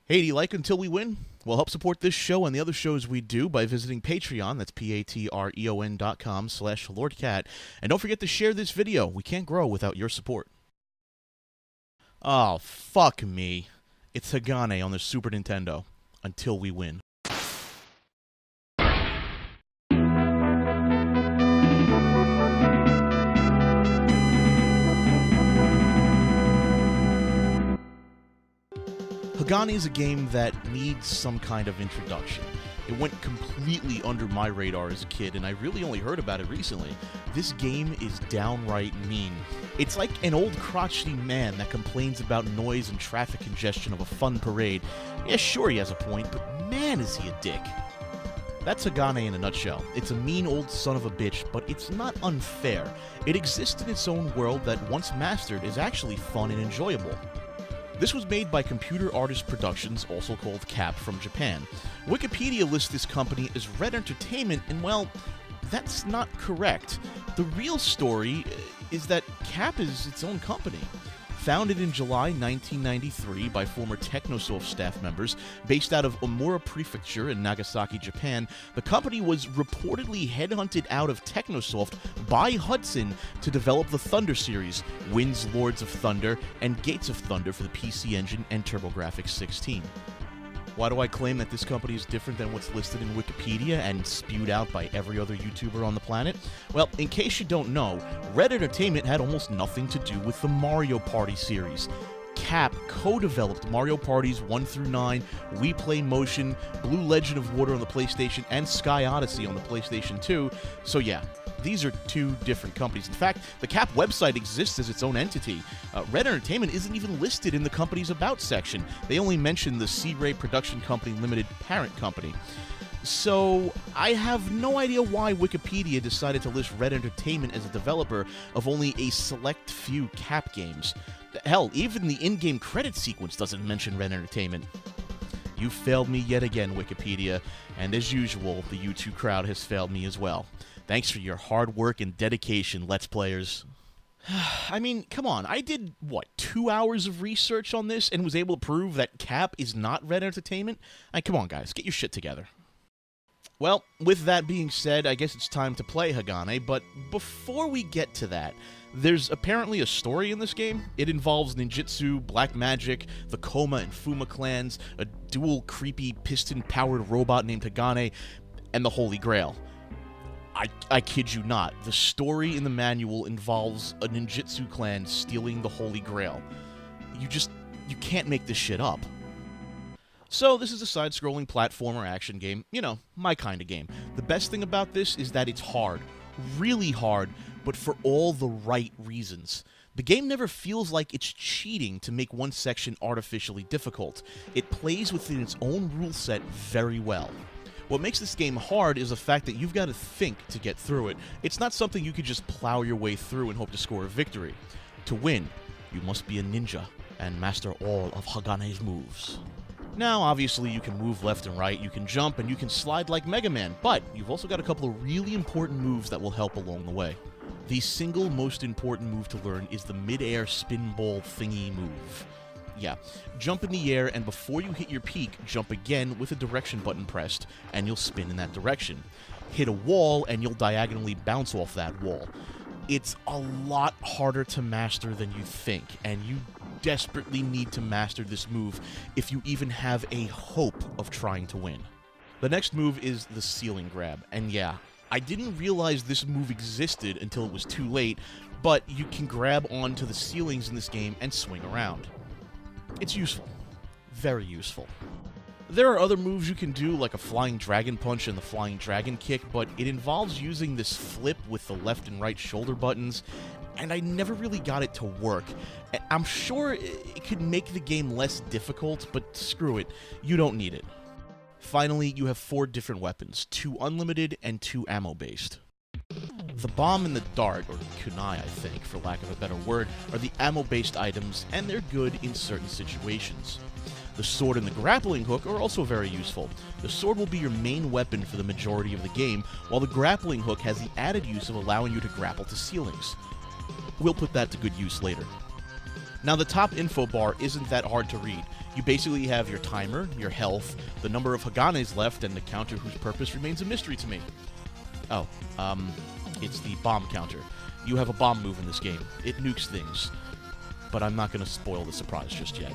Hey, do you like Until We Win? Well, help support this show and the other shows we do by visiting Patreon, that's patreon.com/LordCat. And don't forget to share this video. We can't grow without your support. Oh, fuck me. It's Hagane on the Super Nintendo. Until We Win. Hagane is a game that needs some kind of introduction. It went completely under my radar as a kid, and I really only heard about it recently. This game is downright mean. It's like an old crotchety man that complains about noise and traffic congestion of a fun parade. Yeah, sure he has a point, but man is he a dick. That's Hagane in a nutshell. It's a mean old son of a bitch, but it's not unfair. It exists in its own world that, once mastered, is actually fun and enjoyable. This was made by Computer Artist Productions, also called CAP, from Japan. Wikipedia lists this company as Red Entertainment, and well, that's not correct. The real story is that CAP is its own company. Founded in July 1993 by former Technosoft staff members, based out of Omura Prefecture in Nagasaki, Japan, the company was reportedly headhunted out of Technosoft by Hudson to develop the Thunder series, Winds Lords of Thunder, and Gates of Thunder for the PC Engine and TurboGrafx 16. Why do I claim that this company is different than what's listed in Wikipedia and spewed out by every other YouTuber on the planet? Well, in case you don't know, Red Entertainment had almost nothing to do with the Mario Party series. CAP co-developed Mario Parties 1 through 9, Wii Play Motion, Blue Legend of Water on the PlayStation, and Sky Odyssey on the PlayStation 2, so yeah. These are two different companies. In fact, the CAP website exists as its own entity. Red Entertainment isn't even listed in the company's About section. They only mention the C-Ray Production Company Limited parent company. So, I have no idea why Wikipedia decided to list Red Entertainment as a developer of only a select few CAP games. Hell, even the in-game credit sequence doesn't mention Red Entertainment. You failed me yet again, Wikipedia, and as usual, the YouTube crowd has failed me as well. Thanks for your hard work and dedication, Let's Players. I mean, come on, I did, 2 hours of research on this and was able to prove that CAP is not Red Entertainment? Come on, guys, get your shit together. Well, with that being said, I guess it's time to play Hagane, but before we get to that, there's apparently a story in this game. It involves ninjutsu, black magic, the Koma and Fuma clans, a dual creepy piston-powered robot named Hagane, and the Holy Grail. I kid you not, the story in the manual involves a ninjutsu clan stealing the Holy Grail. You can't make this shit up. So, this is a side-scrolling platformer action game. You know, my kind of game. The best thing about this is that it's hard. Really hard, but for all the right reasons. The game never feels like it's cheating to make one section artificially difficult. It plays within its own rule set very well. What makes this game hard is the fact that you've got to think to get through it. It's not something you could just plow your way through and hope to score a victory. To win, you must be a ninja and master all of Hagane's moves. Now, obviously, you can move left and right, you can jump, and you can slide like Mega Man, but you've also got a couple of really important moves that will help along the way. The single most important move to learn is the mid-air spin ball thingy move. Yeah, jump in the air, and before you hit your peak, jump again with a direction button pressed, and you'll spin in that direction. Hit a wall, and you'll diagonally bounce off that wall. It's a lot harder to master than you think, and you desperately need to master this move if you even have a hope of trying to win. The next move is the ceiling grab, and yeah, I didn't realize this move existed until it was too late, but you can grab onto the ceilings in this game and swing around. It's useful. Very useful. There are other moves you can do, like a flying dragon punch and the flying dragon kick, but it involves using this flip with the left and right shoulder buttons, and I never really got it to work. I'm sure it could make the game less difficult, but screw it, you don't need it. Finally, you have 4 different weapons, 2 unlimited and 2 ammo-based. The bomb and the dart, or kunai I think, for lack of a better word, are the ammo-based items, and they're good in certain situations. The sword and the grappling hook are also very useful. The sword will be your main weapon for the majority of the game, while the grappling hook has the added use of allowing you to grapple to ceilings. We'll put that to good use later. Now, the top info bar isn't that hard to read. You basically have your timer, your health, the number of Haganes left, and the counter whose purpose remains a mystery to me. Oh, it's the bomb counter. You have a bomb move in this game. It nukes things. But I'm not going to spoil the surprise just yet.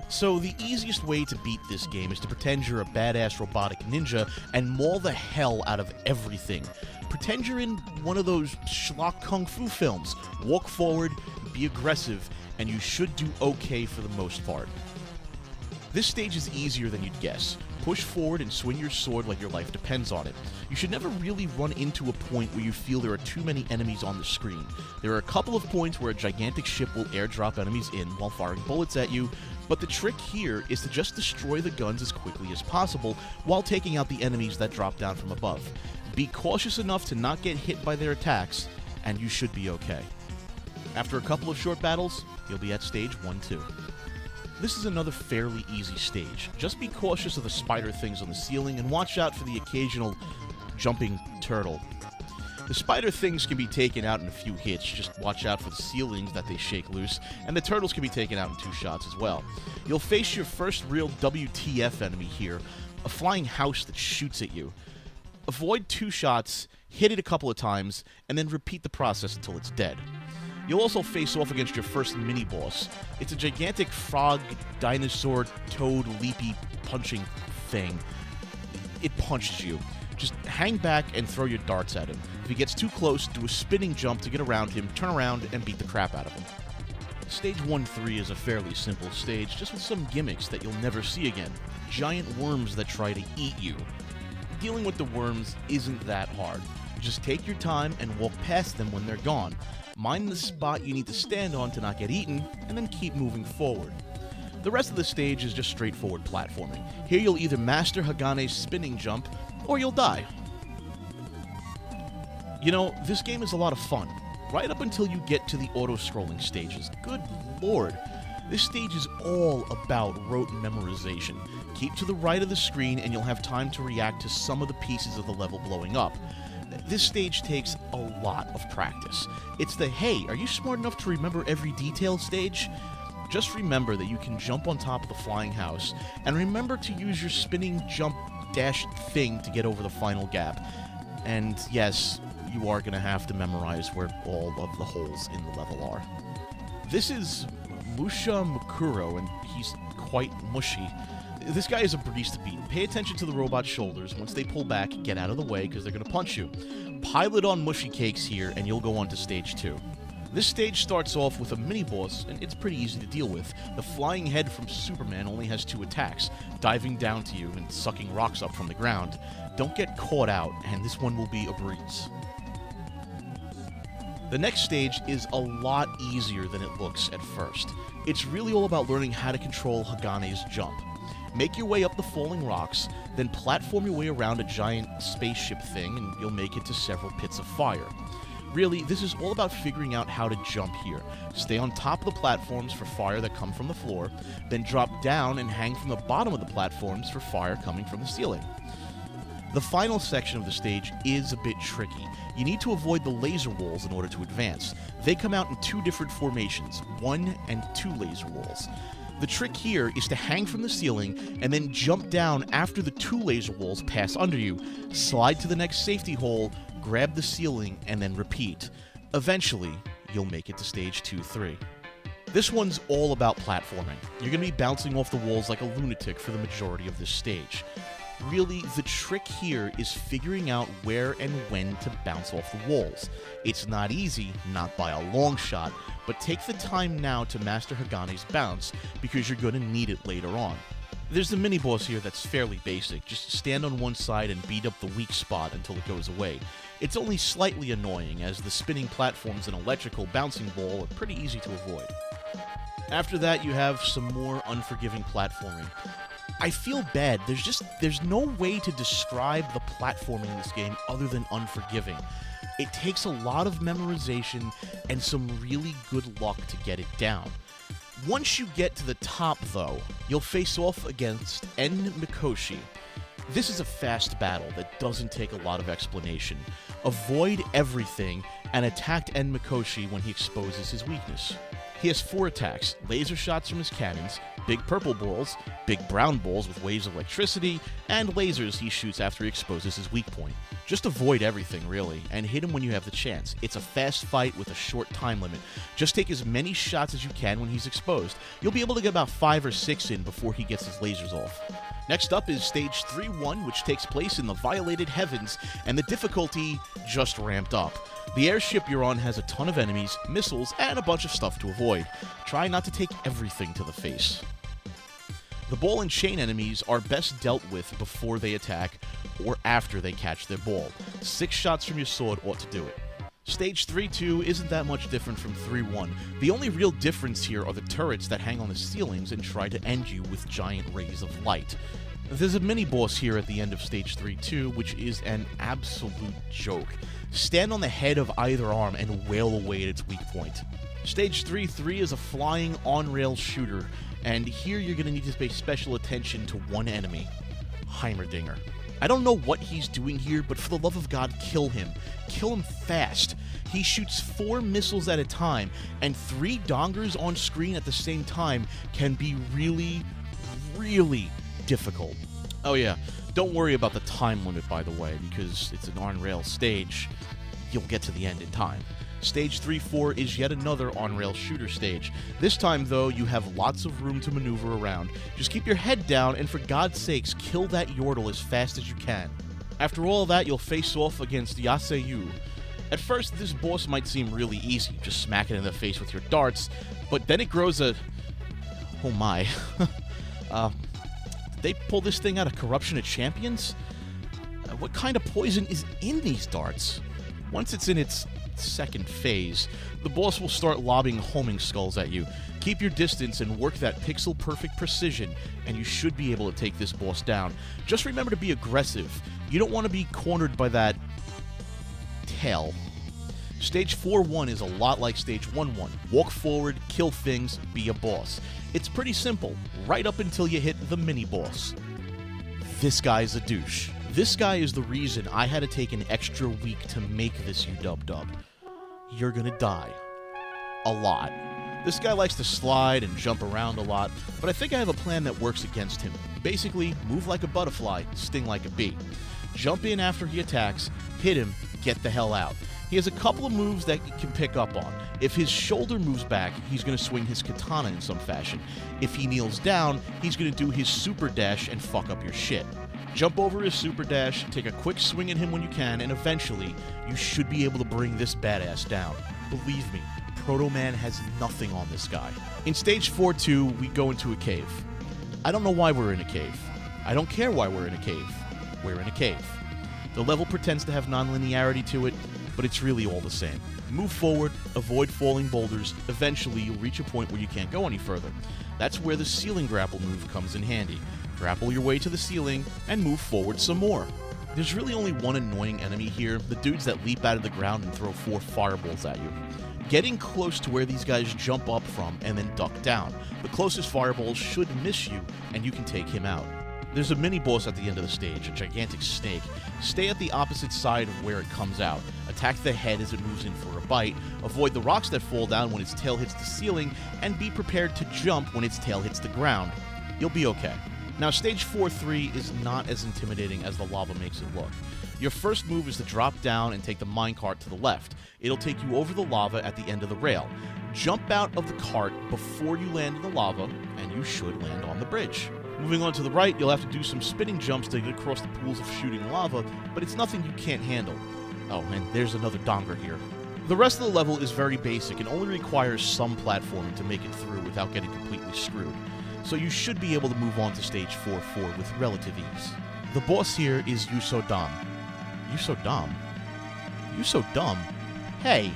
So the easiest way to beat this game is to pretend you're a badass robotic ninja and maul the hell out of everything. Pretend you're in one of those schlock kung fu films. Walk forward, be aggressive, and you should do okay for the most part. This stage is easier than you'd guess. Push forward and swing your sword like your life depends on it. You should never really run into a point where you feel there are too many enemies on the screen. There are a couple of points where a gigantic ship will airdrop enemies in while firing bullets at you, but the trick here is to just destroy the guns as quickly as possible while taking out the enemies that drop down from above. Be cautious enough to not get hit by their attacks, and you should be okay. After a couple of short battles, you'll be at stage 1-2. This is another fairly easy stage. Just be cautious of the spider things on the ceiling and watch out for the occasional jumping turtle. The spider things can be taken out in a few hits, just watch out for the ceilings that they shake loose, and the turtles can be taken out in 2 shots as well. You'll face your first real WTF enemy here, a flying house that shoots at you. Avoid 2 shots, hit it a couple of times, and then repeat the process until it's dead. You'll also face off against your first mini-boss. It's a gigantic frog, dinosaur, toad, leapy, punching thing. It punches you. Just hang back and throw your darts at him. If he gets too close, do a spinning jump to get around him, turn around, and beat the crap out of him. Stage 1-3 is a fairly simple stage, just with some gimmicks that you'll never see again. Giant worms that try to eat you. Dealing with the worms isn't that hard. Just take your time and walk past them when they're gone. Mind the spot you need to stand on to not get eaten, and then keep moving forward. The rest of the stage is just straightforward platforming. Here you'll either master Hagane's spinning jump, or you'll die. You know, this game is a lot of fun, right up until you get to the auto-scrolling stages. Good lord. This stage is all about rote memorization. Keep to the right of the screen and you'll have time to react to some of the pieces of the level blowing up. This stage takes a lot of practice. It's the, hey, are you smart enough to remember every detail stage? Just remember that you can jump on top of the flying house, and remember to use your spinning jump dash thing to get over the final gap. And yes, you are going to have to memorize where all of the holes in the level are. This is Musha Mukuro, and he's quite mushy. This guy is a breeze to beat. Pay attention to the robot's shoulders. Once they pull back, get out of the way because they're going to punch you. Pile it on mushy cakes here, and you'll go on to stage 2. This stage starts off with a mini-boss, and it's pretty easy to deal with. The flying head from Superman only has 2 attacks, diving down to you and sucking rocks up from the ground. Don't get caught out, and this one will be a breeze. The next stage is a lot easier than it looks at first. It's really all about learning how to control Hagane's jump. Make your way up the falling rocks, then platform your way around a giant spaceship thing, and you'll make it to several pits of fire. Really, this is all about figuring out how to jump here. Stay on top of the platforms for fire that come from the floor, then drop down and hang from the bottom of the platforms for fire coming from the ceiling. The final section of the stage is a bit tricky. You need to avoid the laser walls in order to advance. They come out in 2 different formations, 1 and 2 laser walls. The trick here is to hang from the ceiling and then jump down after the 2 laser walls pass under you, slide to the next safety hole, grab the ceiling, and then repeat. Eventually, you'll make it to stage 2-3. This one's all about platforming. You're going to be bouncing off the walls like a lunatic for the majority of this stage. Really, the trick here is figuring out where and when to bounce off the walls. It's not easy, not by a long shot, but take the time now to master Hagane's bounce because you're going to need it later on. There's the mini-boss here that's fairly basic. Just stand on one side and beat up the weak spot until it goes away. It's only slightly annoying as the spinning platforms and electrical bouncing ball are pretty easy to avoid. After that, you have some more unforgiving platforming. I feel bad. There's no way to describe the platforming in this game other than unforgiving. It takes a lot of memorization and some really good luck to get it down. Once you get to the top, though, you'll face off against En Mikoshi. This is a fast battle that doesn't take a lot of explanation. Avoid everything and attack En Mikoshi when he exposes his weakness. He has 4 attacks, laser shots from his cannons, big purple balls, big brown balls with waves of electricity, and lasers he shoots after he exposes his weak point. Just avoid everything, really, and hit him when you have the chance. It's a fast fight with a short time limit. Just take as many shots as you can when he's exposed. You'll be able to get about 5 or 6 in before he gets his lasers off. Next up is Stage 3-1, which takes place in the violated heavens, and the difficulty just ramped up. The airship you're on has a ton of enemies, missiles, and a bunch of stuff to avoid. Try not to take everything to the face. The ball and chain enemies are best dealt with before they attack or after they catch their ball. 6 shots from your sword ought to do it. Stage 3-2 isn't that much different from 3-1. The only real difference here are the turrets that hang on the ceilings and try to end you with giant rays of light. There's a mini-boss here at the end of Stage 3-2, which is an absolute joke. Stand on the head of either arm and wail away at its weak point. Stage 3-3 is a flying on-rail shooter, and here you're going to need to pay special attention to one enemy, Heimerdinger. I don't know what he's doing here, but for the love of God, kill him. Kill him fast. He shoots 4 missiles at a time, and 3 dongers on screen at the same time can be really, really difficult. Oh yeah, don't worry about the time limit, by the way, because it's an on-rail stage. You'll get to the end in time. Stage 3-4 is yet another on-rail shooter stage. This time, though, you have lots of room to maneuver around. Just keep your head down, and for God's sakes, kill that Yordle as fast as you can. After all that, you'll face off against Yaseyu. At first, this boss might seem really easy, just smack it in the face with your darts, but then it grows a... Oh my. Did they pull this thing out of Corruption of Champions? What kind of poison is in these darts? Once it's in its second phase, the boss will start lobbing homing skulls at you. Keep your distance and work that pixel-perfect precision, and you should be able to take this boss down. Just remember to be aggressive. You don't want to be cornered by that... tail. Stage 4-1 is a lot like Stage 1-1. Walk forward, kill things, be a boss. It's pretty simple, right up until you hit the mini-boss. This guy's a douche. This guy is the reason I had to take an extra week to make this UW-dub. You're gonna die. A lot. This guy likes to slide and jump around a lot, but I think I have a plan that works against him. Basically, move like a butterfly, sting like a bee. Jump in after he attacks, hit him, get the hell out. He has a couple of moves that you can pick up on. If his shoulder moves back, he's going to swing his katana in some fashion. If he kneels down, he's going to do his super dash and fuck up your shit. Jump over his super dash, take a quick swing at him when you can, and eventually, you should be able to bring this badass down. Believe me, Proto Man has nothing on this guy. In Stage 4-2, we go into a cave. I don't know why we're in a cave. I don't care why we're in a cave. We're in a cave. The level pretends to have non-linearity to it, but it's really all the same. Move forward, avoid falling boulders, eventually you'll reach a point where you can't go any further. That's where the ceiling grapple move comes in handy. Grapple your way to the ceiling, and move forward some more. There's really only one annoying enemy here, the dudes that leap out of the ground and throw 4 fireballs at you. Getting close to where these guys jump up from and then duck down. The closest fireball should miss you, and you can take him out. There's a mini-boss at the end of the stage, a gigantic snake. Stay at the opposite side of where it comes out. Attack the head as it moves in for a bite. Avoid the rocks that fall down when its tail hits the ceiling, and be prepared to jump when its tail hits the ground. You'll be okay. Now, Stage 4-3 is not as intimidating as the lava makes it look. Your first move is to drop down and take the minecart to the left. It'll take you over the lava at the end of the rail. Jump out of the cart before you land in the lava, and you should land on the bridge. Moving on to the right, you'll have to do some spinning jumps to get across the pools of shooting lava, but it's nothing you can't handle. Oh, and there's another donger here. The rest of the level is very basic and only requires some platforming to make it through without getting completely screwed. So you should be able to move on to Stage 4-4 with relative ease. The boss here is Yusodam. Yusodam? Yusodam? Hey!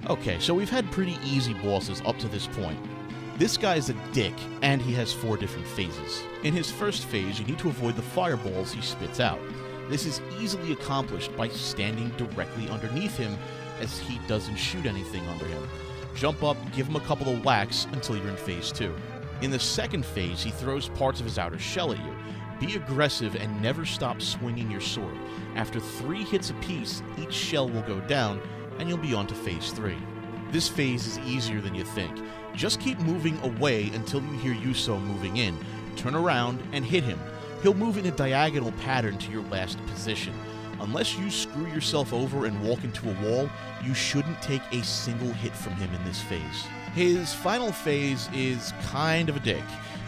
Okay, so we've had pretty easy bosses up to this point. This guy's a dick, and he has 4 different phases. In his first phase, you need to avoid the fireballs he spits out. This is easily accomplished by standing directly underneath him, as he doesn't shoot anything under him. Jump up, give him a couple of whacks until you're in Phase 2. In the second phase, he throws parts of his outer shell at you. Be aggressive and never stop swinging your sword. After 3 hits apiece, each shell will go down, and you'll be on to Phase 3. This phase is easier than you think. Just keep moving away until you hear Yuso moving in. Turn around and hit him. He'll move in a diagonal pattern to your last position. Unless you screw yourself over and walk into a wall, you shouldn't take a single hit from him in this phase. His final phase is kind of a dick.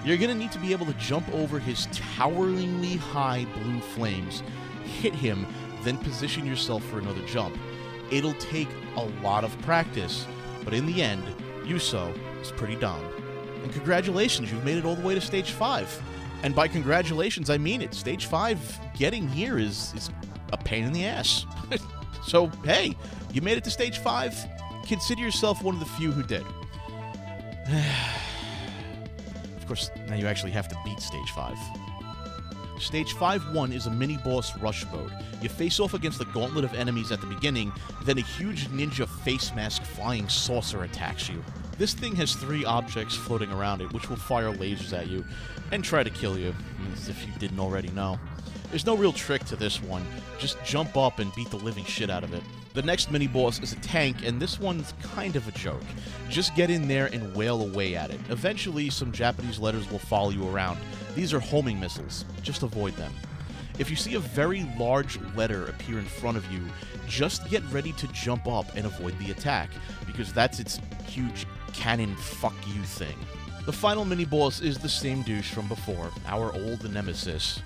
You're going to need to be able to jump over his toweringly high blue flames, hit him, then position yourself for another jump. It'll take a lot of practice, but in the end, Yuso is pretty dumb. And congratulations, you've made it all the way to Stage 5. And by congratulations, I mean it. Stage 5, getting here is a pain in the ass. So, hey, you made it to Stage 5. Consider yourself one of the few who did. Of course, now you actually have to beat Stage 5. Stage 5-1 is a mini-boss rush mode. You face off against the gauntlet of enemies at the beginning, then a huge ninja face mask flying saucer attacks you. This thing has 3 objects floating around it, which will fire lasers at you and try to kill you, as if you didn't already know. There's no real trick to this one. Just jump up and beat the living shit out of it. The next mini-boss is a tank, and this one's kind of a joke. Just get in there and wail away at it. Eventually, some Japanese letters will follow you around. These are homing missiles. Just avoid them. If you see a very large letter appear in front of you, just get ready to jump up and avoid the attack, because that's its huge cannon fuck you thing. The final mini-boss is the same douche from before, our old nemesis.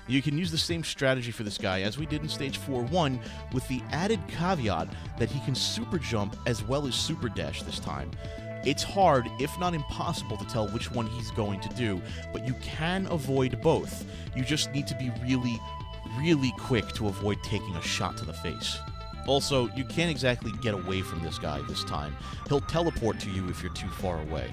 You can use the same strategy for this guy as we did in Stage 4-1, with the added caveat that he can super jump as well as super dash this time. It's hard, if not impossible, to tell which one he's going to do, but you can avoid both. You just need to be really, really quick to avoid taking a shot to the face. Also, you can't exactly get away from this guy this time. He'll teleport to you if you're too far away.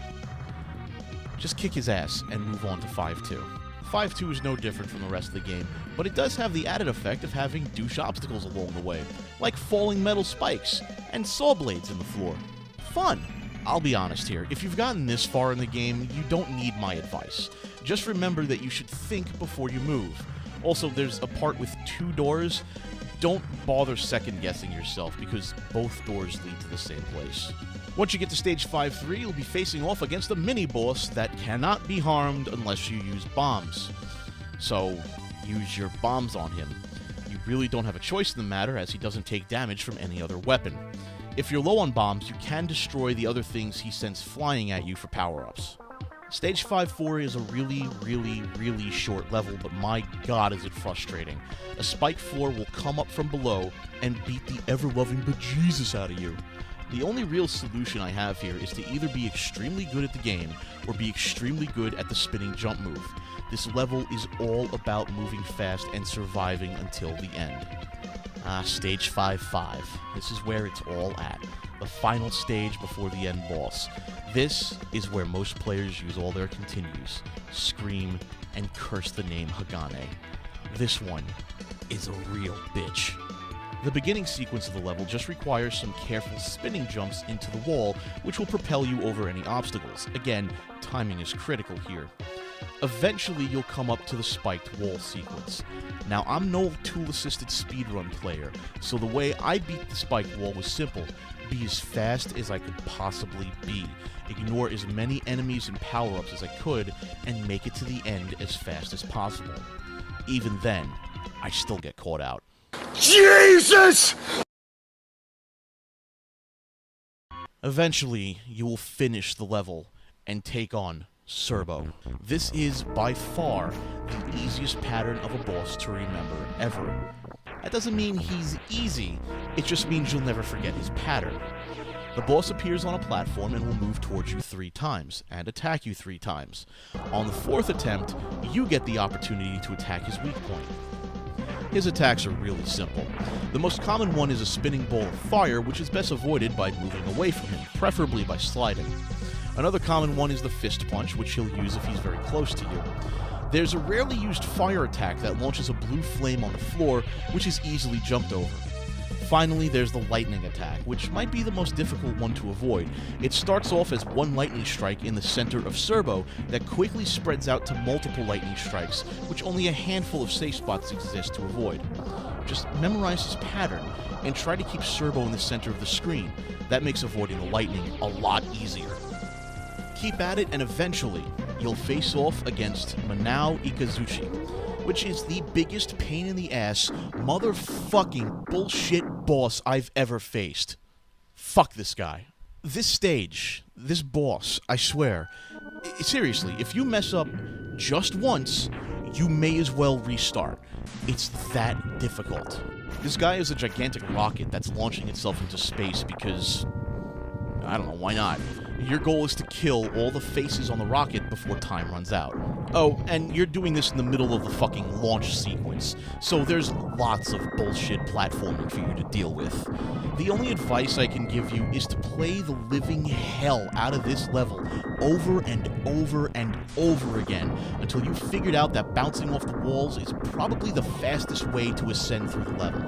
Just kick his ass and move on to 5-2. 5-2 is no different from the rest of the game, but it does have the added effect of having douche obstacles along the way, like falling metal spikes and saw blades in the floor. Fun! I'll be honest here, if you've gotten this far in the game, you don't need my advice. Just remember that you should think before you move. Also, there's a part with 2 doors. Don't bother second-guessing yourself, because both doors lead to the same place. Once you get to Stage 5-3, you'll be facing off against a mini-boss that cannot be harmed unless you use bombs. So, use your bombs on him. You really don't have a choice in the matter, as he doesn't take damage from any other weapon. If you're low on bombs, you can destroy the other things he sends flying at you for power-ups. Stage 5-4 is a really, really, really short level, but my god is it frustrating. A spike floor will come up from below and beat the ever-loving bejesus out of you. The only real solution I have here is to either be extremely good at the game, or be extremely good at the spinning jump move. This level is all about moving fast and surviving until the end. Stage 5-5. This is where it's all at. The final stage before the end boss. This is where most players use all their continues, scream, and curse the name Hagane. This one is a real bitch. The beginning sequence of the level just requires some careful spinning jumps into the wall, which will propel you over any obstacles. Again, timing is critical here. Eventually, you'll come up to the spiked wall sequence. Now, I'm no tool-assisted speedrun player, so the way I beat the spiked wall was simple. Be as fast as I could possibly be, ignore as many enemies and power-ups as I could, and make it to the end as fast as possible. Even then, I still get caught out. Jesus! Eventually, you will finish the level and take on Serbo. This is, by far, the easiest pattern of a boss to remember ever. That doesn't mean he's easy, it just means you'll never forget his pattern. The boss appears on a platform and will move towards you 3 times, and attack you 3 times. On the 4th attempt, you get the opportunity to attack his weak point. His attacks are really simple. The most common one is a spinning ball of fire, which is best avoided by moving away from him, preferably by sliding. Another common one is the fist punch, which he'll use if he's very close to you. There's a rarely used fire attack that launches a blue flame on the floor, which is easily jumped over. Finally, there's the lightning attack, which might be the most difficult one to avoid. It starts off as one lightning strike in the center of Serbo that quickly spreads out to multiple lightning strikes, which only a handful of safe spots exist to avoid. Just memorize his pattern, and try to keep Serbo in the center of the screen. That makes avoiding the lightning a lot easier. Keep at it, and eventually, you'll face off against Manao Ikazuchi, which is the biggest pain in the ass, motherfucking bullshit boss I've ever faced. Fuck this guy. This stage, this boss, I swear, seriously, if you mess up just once, you may as well restart. It's that difficult. This guy is a gigantic rocket that's launching itself into space because, I don't know, why not? Your goal is to kill all the faces on the rocket before time runs out. Oh, and you're doing this in the middle of the fucking launch sequence, so there's lots of bullshit platforming for you to deal with. The only advice I can give you is to play the living hell out of this level over and over and over again until you've figured out that bouncing off the walls is probably the fastest way to ascend through the level.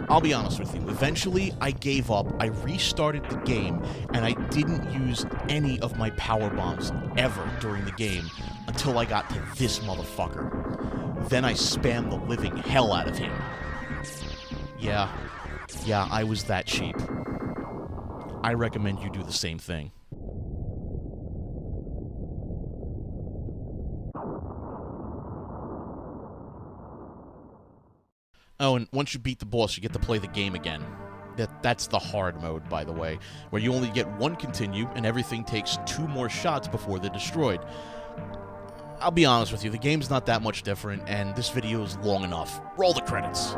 I'll be honest with you, eventually I gave up, I restarted the game, and I didn't use any of my power bombs ever during the game until I got to this motherfucker. Then I spammed the living hell out of him. Yeah, I was that cheap. I recommend you do the same thing. Oh, and once you beat the boss, you get to play the game again. That's the hard mode, by the way, where you only get one continue, and everything takes 2 more shots before they're destroyed. I'll be honest with you, the game's not that much different, and this video is long enough. Roll the credits.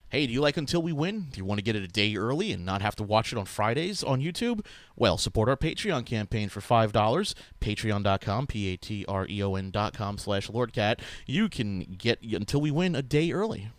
Hey, do you like Until We Win? Do you want to get it a day early and not have to watch it on Fridays on YouTube? Well, support our Patreon campaign for $5. Patreon.com, Patreon.com/LordCat. You can get Until We Win a day early.